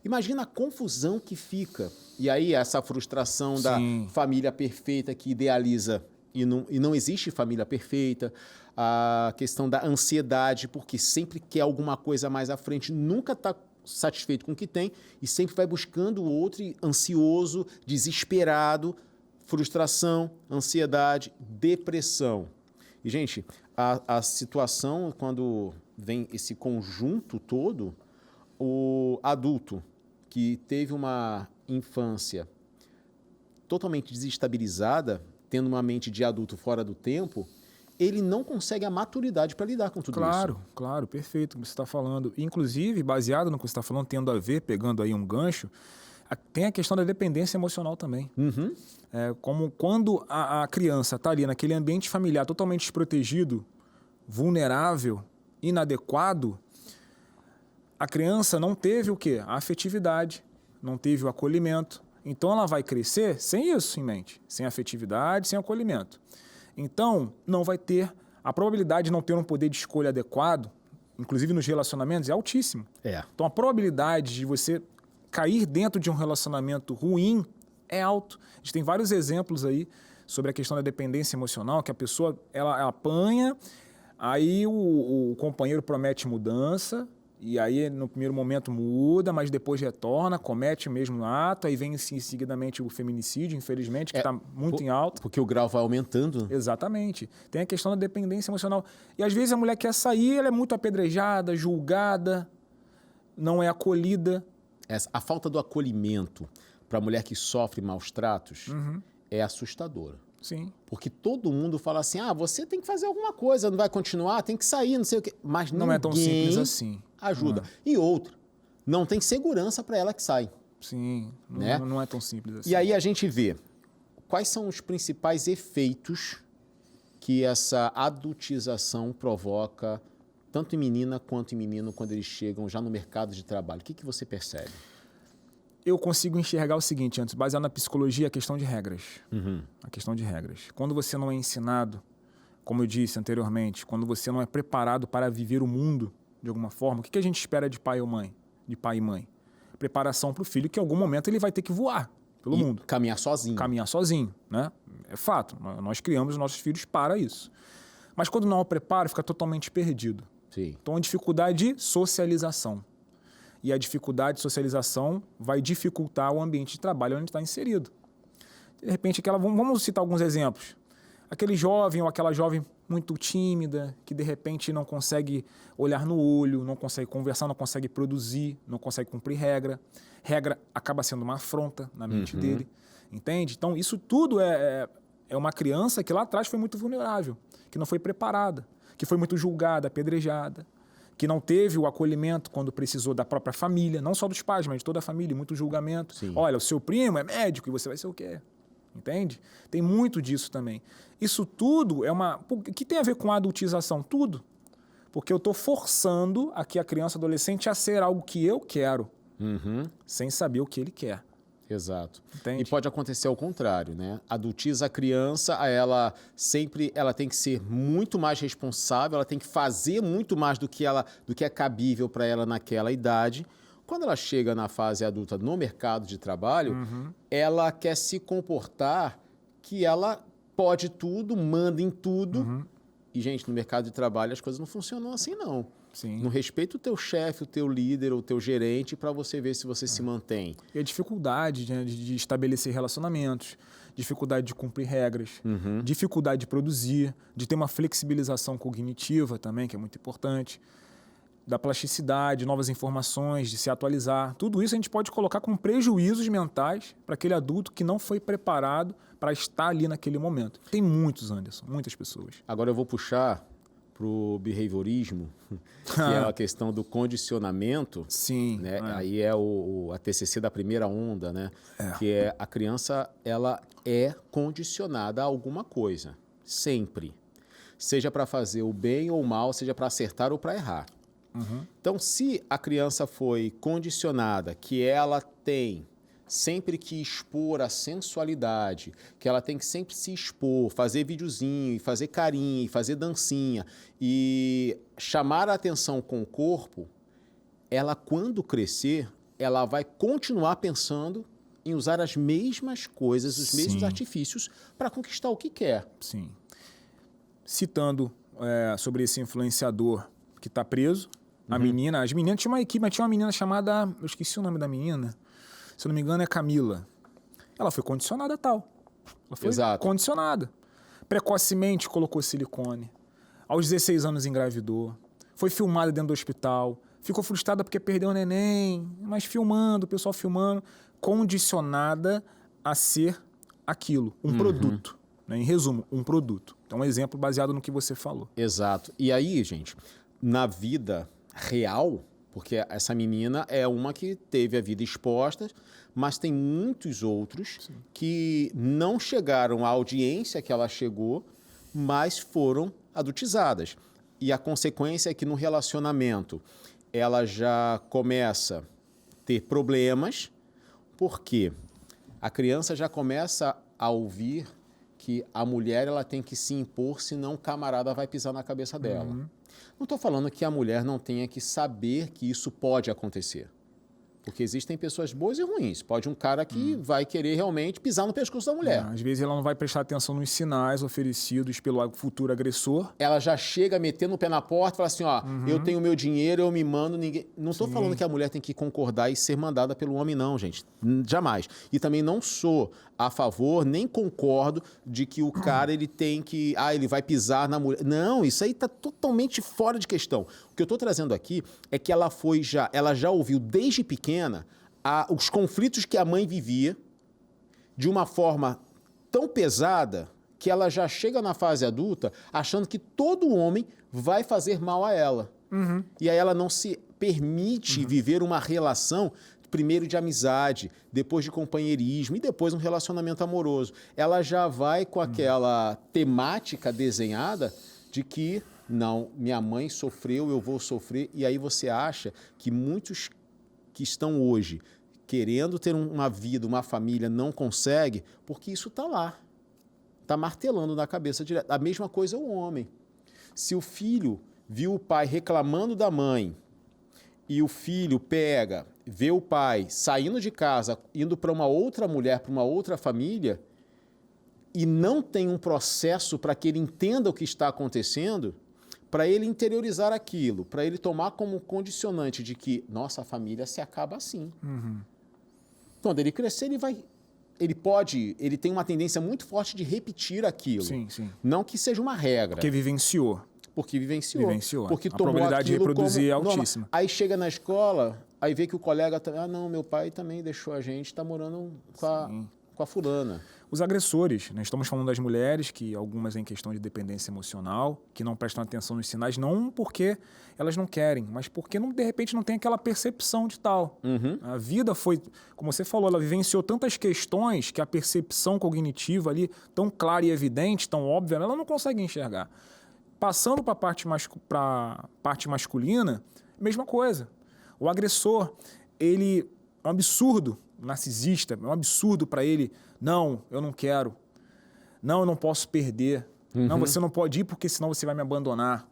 Imagina a confusão que fica. E aí, essa frustração Sim. da família perfeita que idealiza e não existe família perfeita. A questão da ansiedade, porque sempre quer alguma coisa mais à frente, nunca está satisfeito com o que tem e sempre vai buscando o outro, ansioso, desesperado, frustração, ansiedade, depressão. E, gente, a situação, quando vem esse conjunto todo, o adulto que teve uma infância totalmente desestabilizada, tendo uma mente de adulto fora do tempo, ele não consegue a maturidade para lidar com tudo isso. Claro, perfeito o que você está falando. Inclusive, baseado no que você está falando, tendo a ver, pegando aí um gancho, tem a questão da dependência emocional também. Como quando a criança está ali naquele ambiente familiar totalmente desprotegido, vulnerável, inadequado, a criança não teve o quê? A afetividade, não teve o acolhimento. Então, ela vai crescer sem isso em mente, sem afetividade, sem acolhimento. Então, não vai ter... A probabilidade de não ter um poder de escolha adequado, inclusive nos relacionamentos, é altíssimo. Então, a probabilidade de você cair dentro de um relacionamento ruim é alto. A gente tem vários exemplos aí sobre a questão da dependência emocional, que a pessoa ela apanha, aí o companheiro promete mudança, e aí no primeiro momento muda, mas depois retorna, comete o mesmo ato, aí vem seguidamente o feminicídio, infelizmente, que está muito em alta. Porque o grau vai aumentando. Exatamente. Tem a questão da dependência emocional. E às vezes a mulher quer sair, ela é muito apedrejada, julgada, não é acolhida. A falta do acolhimento para a mulher que sofre maus tratos é assustadora. Sim. Porque todo mundo fala assim, você tem que fazer alguma coisa, não vai continuar, tem que sair, não sei o quê. Mas não é tão simples assim. Ajuda. E outra, não tem segurança para ela que sai. Sim, né? não é tão simples assim. E aí a gente vê quais são os principais efeitos que essa adultização provoca, tanto em menina quanto em menino, quando eles chegam já no mercado de trabalho. O que você percebe? Eu consigo enxergar o seguinte, antes, baseado na psicologia, a questão de regras. A questão de regras. Quando você não é ensinado, como eu disse anteriormente, quando você não é preparado para viver o mundo de alguma forma, o que a gente espera de pai ou mãe? De pai e mãe? Preparação para o filho, que em algum momento ele vai ter que voar pelo mundo. Caminhar sozinho. Caminhar sozinho, né? É fato. Nós criamos os nossos filhos para isso. Mas quando não o prepara, fica totalmente perdido. Sim. Então, a dificuldade de socialização. E a dificuldade de socialização vai dificultar o ambiente de trabalho onde está inserido. De repente, vamos citar alguns exemplos. Aquele jovem ou aquela jovem muito tímida, que de repente não consegue olhar no olho, não consegue conversar, não consegue produzir, não consegue cumprir regra. Regra acaba sendo uma afronta na mente dele, entende? Então, isso tudo é uma criança que lá atrás foi muito vulnerável, que não foi preparada, que foi muito julgada, apedrejada, que não teve o acolhimento quando precisou da própria família, não só dos pais, mas de toda a família, muito julgamento. Sim. Olha, o seu primo é médico e você vai ser o quê? Entende? Tem muito disso também. Isso tudo o que tem a ver com a adultização? Tudo. Porque eu estou forçando aqui a criança, adolescente a ser algo que eu quero, sem saber o que ele quer. Exato. Entende? E pode acontecer ao contrário, né? Adultiza a criança, ela tem que ser muito mais responsável, ela tem que fazer muito mais do que é cabível para ela naquela idade. Quando ela chega na fase adulta no mercado de trabalho, ela quer se comportar que ela pode tudo, manda em tudo. E, gente, no mercado de trabalho as coisas não funcionam assim, não. Sim. Não respeita o teu chefe, o teu líder, o teu gerente para você ver se você se mantém. E a dificuldade, né, de estabelecer relacionamentos, dificuldade de cumprir regras, dificuldade de produzir, de ter uma flexibilização cognitiva também, que é muito importante, da plasticidade, novas informações, de se atualizar. Tudo isso a gente pode colocar como prejuízos mentais para aquele adulto que não foi preparado para estar ali naquele momento. Tem muitos, Anderson, muitas pessoas. Agora eu vou puxar para o behaviorismo, que é a questão do condicionamento, Sim. né? Aí é a TCC da primeira onda, né? Que é a criança, ela é condicionada a alguma coisa, sempre. Seja para fazer o bem ou o mal, seja para acertar ou para errar. Então, se a criança foi condicionada que ela tem sempre que expor a sensualidade, que ela tem que sempre se expor, fazer videozinho, fazer carinho, fazer dancinha e chamar a atenção com o corpo, ela, quando crescer, ela vai continuar pensando em usar as mesmas coisas, os mesmos artifícios para conquistar o que quer. Sim. Citando sobre esse influenciador que está preso, a menina, as meninas, tinha uma equipe, mas tinha uma menina chamada, eu esqueci o nome da menina, se eu não me engano é Camila. Ela foi condicionada a tal. Ela foi condicionada. Precocemente colocou silicone. Aos 16 anos engravidou. Foi filmada dentro do hospital. Ficou frustrada porque perdeu o neném. Mas filmando, o pessoal filmando. Condicionada a ser aquilo, um produto. Né? Em resumo, um produto. Então, um exemplo baseado no que você falou. Exato. E aí, gente, na vida real, porque essa menina é uma que teve a vida exposta, mas tem muitos outros que não chegaram à audiência que ela chegou, mas foram adultizadas. E a consequência é que no relacionamento ela já começa a ter problemas, porque a criança já começa a ouvir que a mulher ela tem que se impor, senão o camarada vai pisar na cabeça dela. Não estou falando que a mulher não tenha que saber que isso pode acontecer. Porque existem pessoas boas e ruins. Pode um cara que vai querer realmente pisar no pescoço da mulher. Às vezes ela não vai prestar atenção nos sinais oferecidos pelo futuro agressor. Ela já chega metendo o pé na porta e fala assim, ó, eu tenho meu dinheiro, eu me mando, ninguém... Não estou falando que a mulher tem que concordar e ser mandada pelo homem, não, gente. Jamais. E também não sou a favor, nem concordo de que o cara ele tem que... ele vai pisar na mulher. Não, isso aí está totalmente fora de questão. O que eu estou trazendo aqui é que ela já ouviu desde pequena os conflitos que a mãe vivia de uma forma tão pesada que ela já chega na fase adulta achando que todo homem vai fazer mal a ela. E aí ela não se permite viver uma relação, primeiro de amizade, depois de companheirismo e depois um relacionamento amoroso. Ela já vai com aquela temática desenhada de que, não, minha mãe sofreu, eu vou sofrer. E aí você acha que muitos que estão hoje querendo ter uma vida, uma família, não conseguem, porque isso está lá. Está martelando na cabeça direto. A mesma coisa é o homem. Se o filho viu o pai reclamando da mãe e o filho vê o pai saindo de casa, indo para uma outra mulher, para uma outra família, e não tem um processo para que ele entenda o que está acontecendo, para ele interiorizar aquilo, para ele tomar como condicionante de que nossa família se acaba assim. Quando ele crescer, ele tem uma tendência muito forte de repetir aquilo. Sim, sim. Não que seja uma regra. Porque vivenciou. Porque vivenciou. Porque a tomou probabilidade de reproduzir é altíssima. Normal. Aí chega na escola, aí vê que o colega... não, meu pai também deixou a gente, está morando com a fulana. Os agressores, nós estamos falando das mulheres, que algumas em questão de dependência emocional, que não prestam atenção nos sinais, não porque elas não querem, mas porque de repente não tem aquela percepção de tal. A vida foi, como você falou, ela vivenciou tantas questões que a percepção cognitiva ali, tão clara e evidente, tão óbvia, ela não consegue enxergar. Passando para a parte masculina, mesma coisa. O agressor, ele é um absurdo, narcisista, é um absurdo para ele. Não, eu não quero. Não, eu não posso perder. Não, você não pode ir porque senão você vai me abandonar.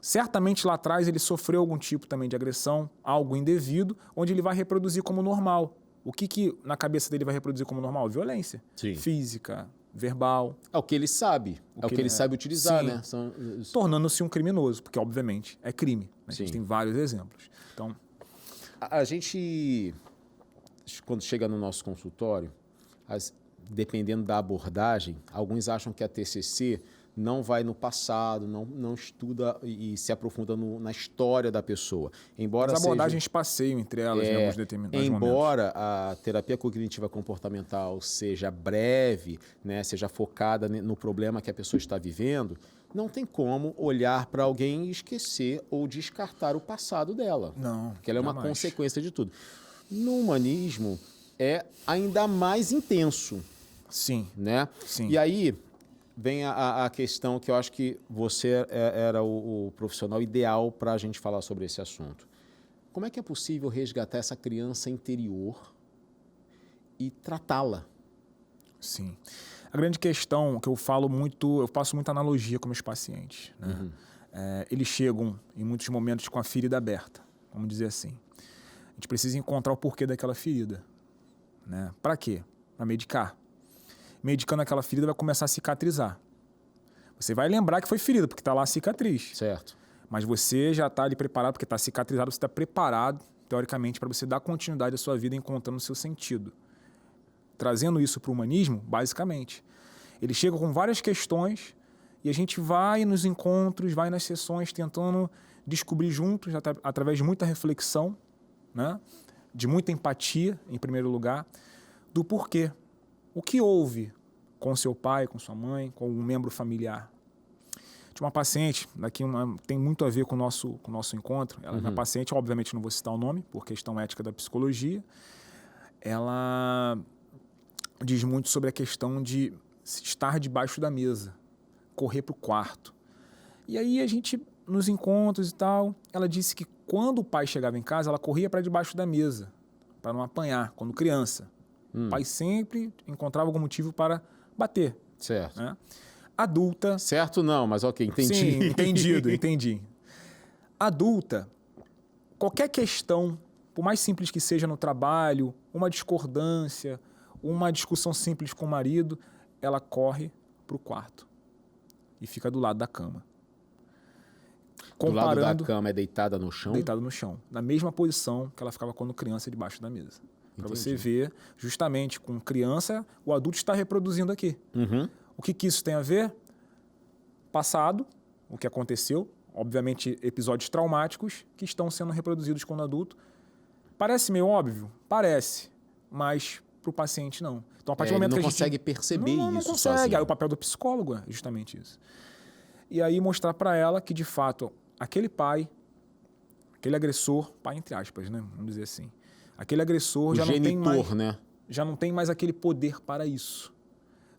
Certamente lá atrás ele sofreu algum tipo também de agressão, algo indevido, onde ele vai reproduzir como normal. O que na cabeça dele vai reproduzir como normal? Violência. Sim. Física, verbal. É o que ele sabe. É o que ele sabe utilizar, sim, né? Tornando-se um criminoso, porque obviamente é crime. A gente tem vários exemplos. Então, a gente, quando chega no nosso consultório, dependendo da abordagem, alguns acham que a TCC não vai no passado, não estuda e se aprofunda na história da pessoa. Embora as abordagens passeiam entre elas em alguns determinados momentos. Embora a terapia cognitiva comportamental seja breve, né, seja focada no problema que a pessoa está vivendo, não tem como olhar para alguém e esquecer ou descartar o passado dela. Não, porque ela é uma jamais. consequência de tudo. No humanismo, é ainda mais intenso. Sim. Né? Sim. E aí vem a questão que eu acho que você era o profissional ideal para a gente falar sobre esse assunto. Como é que é possível resgatar essa criança interior e tratá-la? Sim. A grande questão que eu faço muita analogia com meus pacientes. Né? Uhum. Eles chegam, em muitos momentos, com a ferida aberta, vamos dizer assim. A gente precisa encontrar o porquê daquela ferida. Né? Para quê? Para medicar. Medicando aquela ferida vai começar a cicatrizar. Você vai lembrar que foi ferida, porque está lá a cicatriz. Certo. Mas você já está ali preparado, porque está cicatrizado, você está preparado, teoricamente, para você dar continuidade à sua vida encontrando o seu sentido. Trazendo isso para o humanismo, basicamente. Ele chega com várias questões e a gente vai nos encontros, vai nas sessões tentando descobrir juntos, através de muita reflexão, né? De muita empatia, em primeiro lugar, do porquê. O que houve com seu pai, com sua mãe, com um membro familiar? Tinha uma paciente, tem muito a ver com o nosso encontro. Ela é uma paciente, obviamente não vou citar o nome, por questão ética da psicologia. Ela diz muito sobre a questão de estar debaixo da mesa, correr para o quarto. E aí a gente, nos encontros e tal, ela disse que quando o pai chegava em casa, ela corria para debaixo da mesa, para não apanhar, quando criança. O pai sempre encontrava algum motivo para bater. Certo. Né? Adulta... Certo não, mas ok, entendi. Sim, entendi. Adulta, qualquer questão, por mais simples que seja no trabalho, uma discordância, uma discussão simples com o marido, ela corre para o quarto e fica do lado da cama. Do lado da cama é deitada no chão? Deitada no chão, na mesma posição que ela ficava quando criança debaixo da mesa. Para você ver, justamente com criança, o adulto está reproduzindo aqui. Uhum. O que isso tem a ver? Passado, o que aconteceu, obviamente episódios traumáticos que estão sendo reproduzidos quando adulto. Parece meio óbvio? Parece, mas para o paciente não. Então, a partir do momento ele que não a gente consegue perceber isso. Não consegue. Sozinho. Aí o papel do psicólogo é justamente isso. E aí mostrar para ela que, de fato, aquele pai, aquele agressor, pai entre aspas, né? Vamos dizer assim. Aquele agressor já não tem mais aquele poder para isso.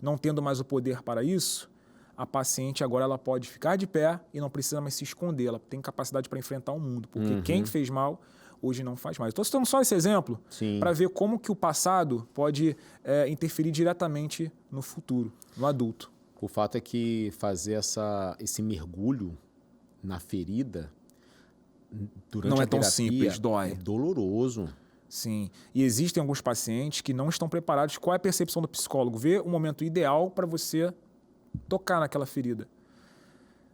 Não tendo mais o poder para isso, a paciente agora ela pode ficar de pé e não precisa mais se esconder. Ela tem capacidade para enfrentar o mundo. Porque quem fez mal, hoje não faz mais. Estou citando só esse exemplo para ver como que o passado pode interferir diretamente no futuro, no adulto. O fato é que fazer esse mergulho na ferida durante não a é tão terapia simples, dói. É doloroso. Sim. E existem alguns pacientes que não estão preparados. Qual é a percepção do psicólogo? Ver o momento ideal para você tocar naquela ferida.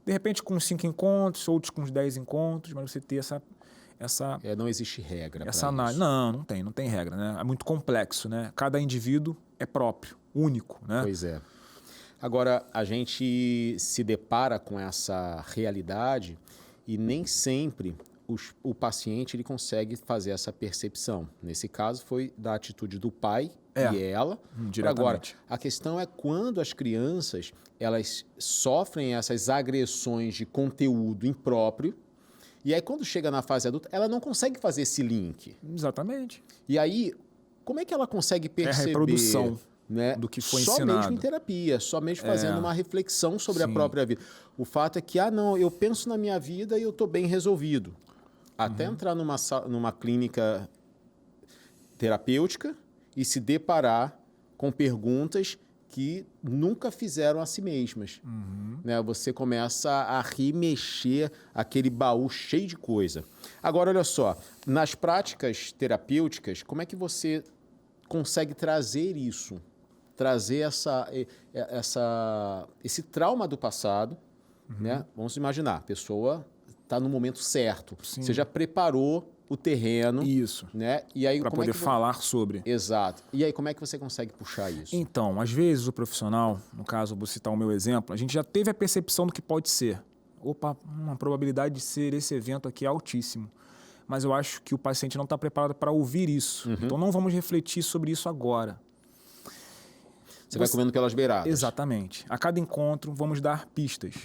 De repente, com 5 encontros, outros com 10 encontros, mas você ter essa não existe regra essa análise. Não tem regra, né? É muito complexo, né? Cada indivíduo é próprio, único, né? Pois é. Agora, a gente se depara com essa realidade e nem sempre o paciente ele consegue fazer essa percepção. Nesse caso, foi da atitude do pai e ela. Agora, a questão é quando as crianças elas sofrem essas agressões de conteúdo impróprio, e aí quando chega na fase adulta, ela não consegue fazer esse link. Exatamente. E aí, como é que ela consegue perceber... É a reprodução. Né? Do que foi só ensinado. Mesmo em terapia, só mesmo fazendo uma reflexão sobre a própria vida. O fato é que, eu penso na minha vida e eu estou bem resolvido. Até entrar numa clínica terapêutica e se deparar com perguntas que nunca fizeram a si mesmas. Né? Você começa a remexer aquele baú cheio de coisa. Agora, olha só, nas práticas terapêuticas, como é que você consegue trazer isso? Trazer esse trauma do passado, né? Vamos imaginar, a pessoa está no momento certo. Sim. Você já preparou o terreno. Isso. Né? E aí, para poder falar sobre. Exato. E aí, como é que você consegue puxar isso? Então, às vezes o profissional, no caso, eu vou citar o meu exemplo, a gente já teve a percepção do que pode ser. Opa, uma probabilidade de ser esse evento aqui é altíssimo. Mas eu acho que o paciente não está preparado para ouvir isso. Então, não vamos refletir sobre isso agora. Você vai comendo pelas beiradas. Exatamente. A cada encontro, vamos dar pistas.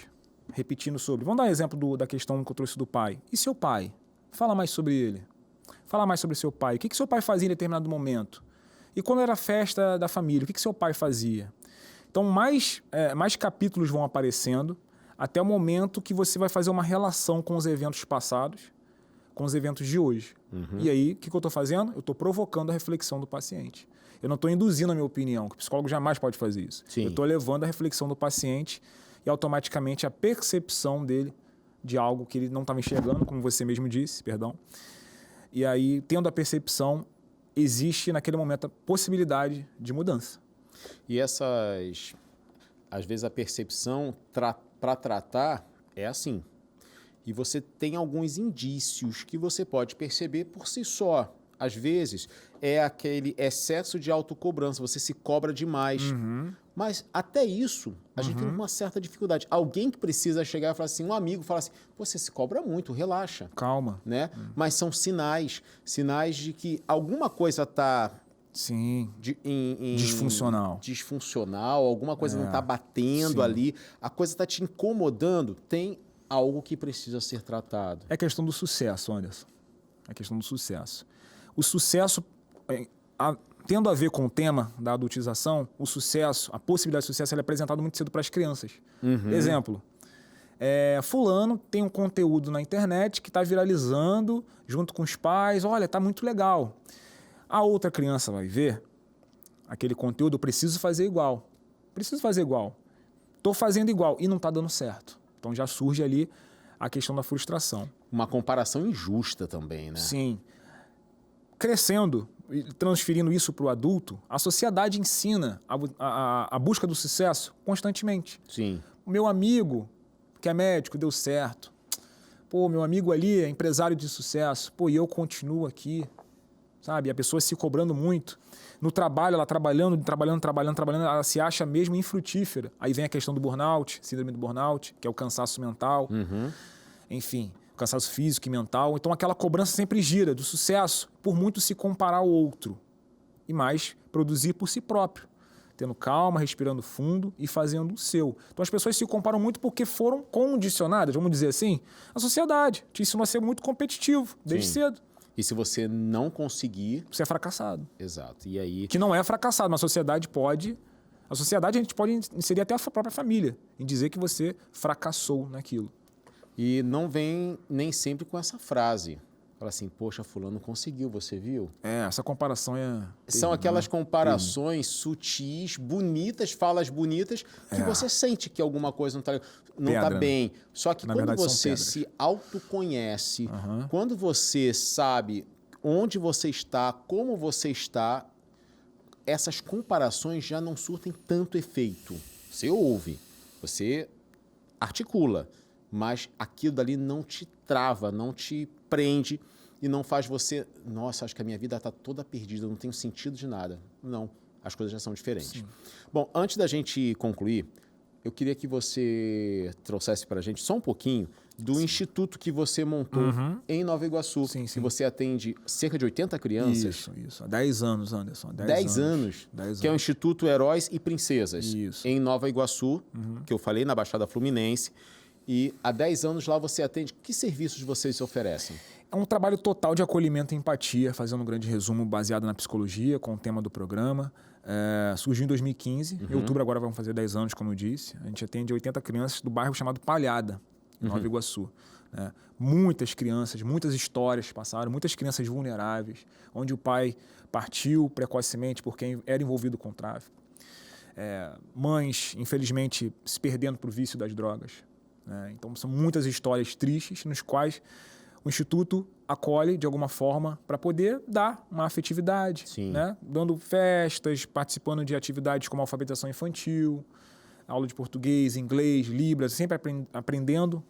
repetindo sobre... Vamos dar um exemplo da questão que eu trouxe do pai. E seu pai? Fala mais sobre ele. Fala mais sobre seu pai. O que seu pai fazia em determinado momento? E quando era a festa da família, o que seu pai fazia? Então, mais capítulos vão aparecendo até o momento que você vai fazer uma relação com os eventos passados, com os eventos de hoje. E aí, o que eu estou fazendo? Eu estou provocando a reflexão do paciente. Eu não estou induzindo a minha opinião, que o psicólogo jamais pode fazer isso. Sim. Eu estou levando a reflexão do paciente e automaticamente a percepção dele de algo que ele não estava enxergando, como você mesmo disse, perdão. E aí, tendo a percepção, existe naquele momento a possibilidade de mudança. E às vezes a percepção para tratar é assim. E você tem alguns indícios que você pode perceber por si só. Às vezes é aquele excesso de autocobrança, você se cobra demais. Mas até isso, a gente tem uma certa dificuldade. Alguém que precisa chegar e falar assim, um amigo fala assim, você se cobra muito, relaxa. Calma. Né? Mas são sinais de que alguma coisa está... Sim, disfuncional. Disfuncional, alguma coisa não está batendo ali, a coisa está te incomodando, tem algo que precisa ser tratado. É a questão do sucesso, Anderson. É a questão do sucesso. O sucesso, tendo a ver com o tema da adultização, o sucesso, a possibilidade de sucesso, ela é apresentada muito cedo para as crianças. Exemplo, fulano tem um conteúdo na internet que está viralizando junto com os pais, olha, está muito legal. A outra criança vai ver aquele conteúdo, eu preciso fazer igual. Preciso fazer igual. Estou fazendo igual e não está dando certo. Então já surge ali a questão da frustração. Uma comparação injusta também, né? Sim. Crescendo e transferindo isso para o adulto, a sociedade ensina a busca do sucesso constantemente. Sim. O meu amigo, que é médico, deu certo. Pô, meu amigo ali é empresário de sucesso. Pô, e eu continuo aqui. Sabe? A pessoa se cobrando muito. No trabalho, ela trabalhando, ela se acha mesmo infrutífera. Aí vem a questão do burnout, síndrome do burnout, que é o cansaço mental. Enfim, o cansaço físico e mental. Então aquela cobrança sempre gira do sucesso, por muito se comparar ao outro. E mais, produzir por si próprio. Tendo calma, respirando fundo e fazendo o seu. Então as pessoas se comparam muito porque foram condicionadas, vamos dizer assim, a sociedade te ensinou a ser muito competitivo, desde cedo. E se você não conseguir... Você é fracassado. Exato. E aí... Que não é fracassado, mas a sociedade pode... A sociedade a gente pode inserir até a própria família em dizer que você fracassou naquilo. E não vem nem sempre com essa frase. Fala assim, poxa, fulano conseguiu, você viu? Essa comparação São aquelas comparações sutis, bonitas, falas bonitas, que você sente que alguma coisa não está bem. Só que quando você se autoconhece, quando você sabe onde você está, como você está, essas comparações já não surtem tanto efeito. Você ouve, você articula, mas aquilo dali não te trava, não te prende e não faz você... Nossa, acho que a minha vida está toda perdida, não tenho sentido de nada. Não, as coisas já são diferentes. Sim. Bom, antes da gente concluir, eu queria que você trouxesse para a gente só um pouquinho do instituto que você montou em Nova Iguaçu, que você atende cerca de 80 crianças. Isso. Há 10 anos, Anderson. 10 anos. Que é o Instituto Heróis e Princesas, em Nova Iguaçu, que eu falei, na Baixada Fluminense. E há 10 anos lá você atende. Que serviços vocês oferecem? É um trabalho total de acolhimento e empatia, fazendo um grande resumo baseado na psicologia, com o tema do programa. Surgiu em 2015. Em outubro agora vamos fazer 10 anos, como eu disse. A gente atende 80 crianças do bairro chamado Palhada, em Nova Iguaçu. Muitas crianças, muitas histórias passaram, muitas crianças vulneráveis, onde o pai partiu precocemente porque era envolvido com tráfico. Mães, infelizmente, se perdendo para o vício das drogas. Então, são muitas histórias tristes nos quais o Instituto acolhe de alguma forma para poder dar uma afetividade, dando festas, participando de atividades como alfabetização infantil, aula de português, inglês, libras, sempre aprendendo,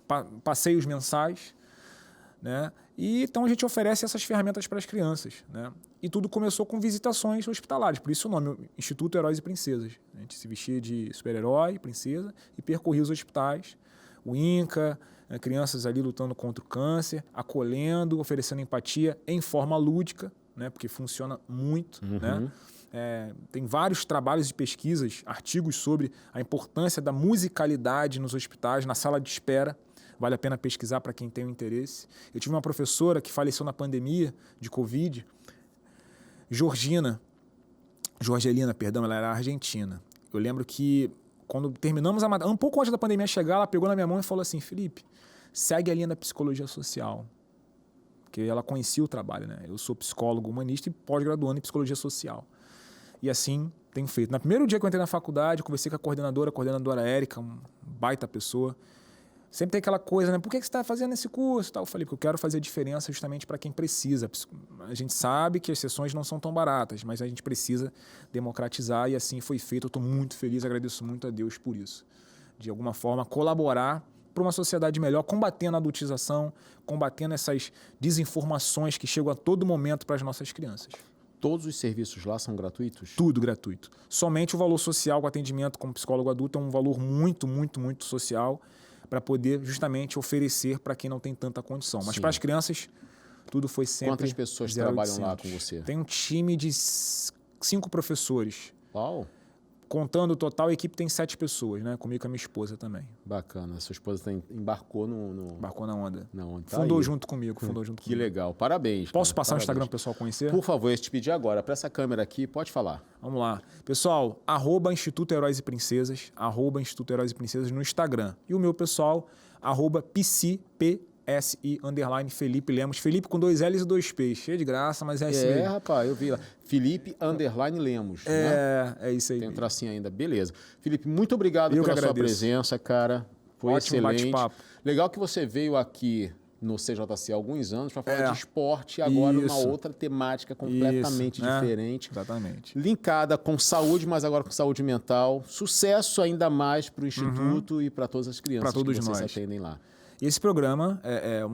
passeios mensais. E então a gente oferece essas ferramentas para as crianças. E tudo começou com visitações hospitalares, por isso o nome, Instituto Heróis e Princesas. A gente se vestia de super-herói, princesa, e percorria os hospitais, o INCA, crianças ali lutando contra o câncer, acolhendo, oferecendo empatia em forma lúdica, porque funciona muito. Tem vários trabalhos de pesquisas, artigos sobre a importância da musicalidade nos hospitais, na sala de espera. Vale a pena pesquisar para quem tem o interesse. Eu tive uma professora que faleceu na pandemia de Covid, Jorgelina, ela era argentina. Eu lembro que quando terminamos a matéria, um pouco antes da pandemia chegar, ela pegou na minha mão e falou assim: Felipe, segue a linha da psicologia social. Porque ela conhecia o trabalho, né? Eu sou psicólogo humanista e pós-graduando em psicologia social. E assim tenho feito. No primeiro dia que eu entrei na faculdade, conversei com a coordenadora Érica, uma baita pessoa. Sempre tem aquela coisa, né? Por que você está fazendo esse curso? Eu falei, porque eu quero fazer a diferença justamente para quem precisa. A gente sabe que as sessões não são tão baratas, mas a gente precisa democratizar e assim foi feito. Eu estou muito feliz, agradeço muito a Deus por isso. De alguma forma, colaborar para uma sociedade melhor, combatendo a adultização, combatendo essas desinformações que chegam a todo momento para as nossas crianças. Todos os serviços lá são gratuitos? Tudo gratuito. Somente o valor social com atendimento como psicólogo adulto é um valor muito, muito, muito social, para poder justamente oferecer para quem não tem tanta condição. Mas para as crianças, tudo foi sempre... Quantas pessoas trabalham lá com você? Tem um time de 5 professores. Uau! Contando o total, a equipe tem 7 pessoas, né? Comigo e com a minha esposa também. Bacana. Sua esposa embarcou no... Embarcou na onda. Na onda. Tá fundou aí. junto comigo, Que legal. Parabéns. Posso passar o Instagram para o pessoal conhecer? Por favor, eu te pedi agora. Para essa câmera aqui, pode falar. Vamos lá. Pessoal, @Instituto Heróis e Princesas, @Instituto Heróis e Princesas no Instagram. E o meu pessoal, @PSI_Felipe Lemos. Felipe com 2 L's e 2 P's. Cheio de graça, mas é assim. Rapaz, eu vi lá. Felipe_Lemos. É isso aí. Tem um tracinho ainda. Beleza. Felipe, muito obrigado pela sua presença, cara. Foi ótimo excelente. bate-papo. Legal que você veio aqui no CJC há alguns anos para falar de esporte e agora uma outra temática completamente diferente. Exatamente. Linkada com saúde, mas agora com saúde mental. Sucesso ainda mais para o Instituto e para todas as crianças que vocês atendem lá. E esse programa,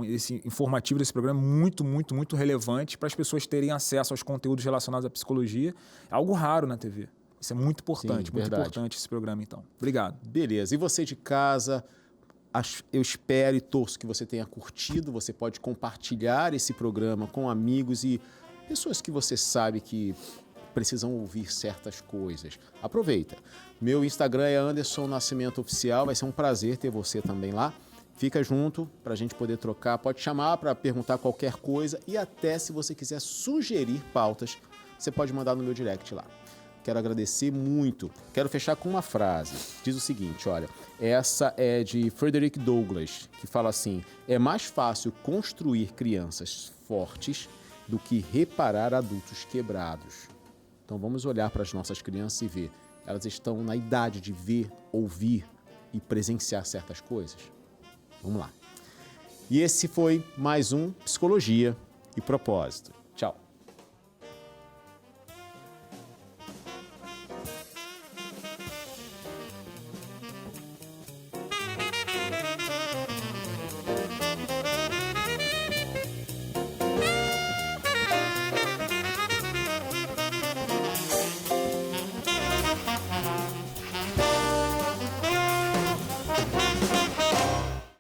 esse informativo desse programa é muito, muito, muito relevante para as pessoas terem acesso aos conteúdos relacionados à psicologia. É algo raro na TV. Isso é muito importante, importante esse programa, então. Obrigado. Beleza. E você de casa, eu espero e torço que você tenha curtido. Você pode compartilhar esse programa com amigos e pessoas que você sabe que precisam ouvir certas coisas. Aproveita. Meu Instagram é Anderson Nascimento Oficial. Vai ser um prazer ter você também lá. Fica junto para a gente poder trocar. Pode chamar para perguntar qualquer coisa e até se você quiser sugerir pautas, você pode mandar no meu direct lá. Quero agradecer muito. Quero fechar com uma frase. Diz o seguinte, olha, essa é de Frederick Douglass, que fala assim: é mais fácil construir crianças fortes do que reparar adultos quebrados. Então vamos olhar para as nossas crianças e ver. Elas estão na idade de ver, ouvir e presenciar certas coisas? Vamos lá. E esse foi mais um Psicologia e Propósito.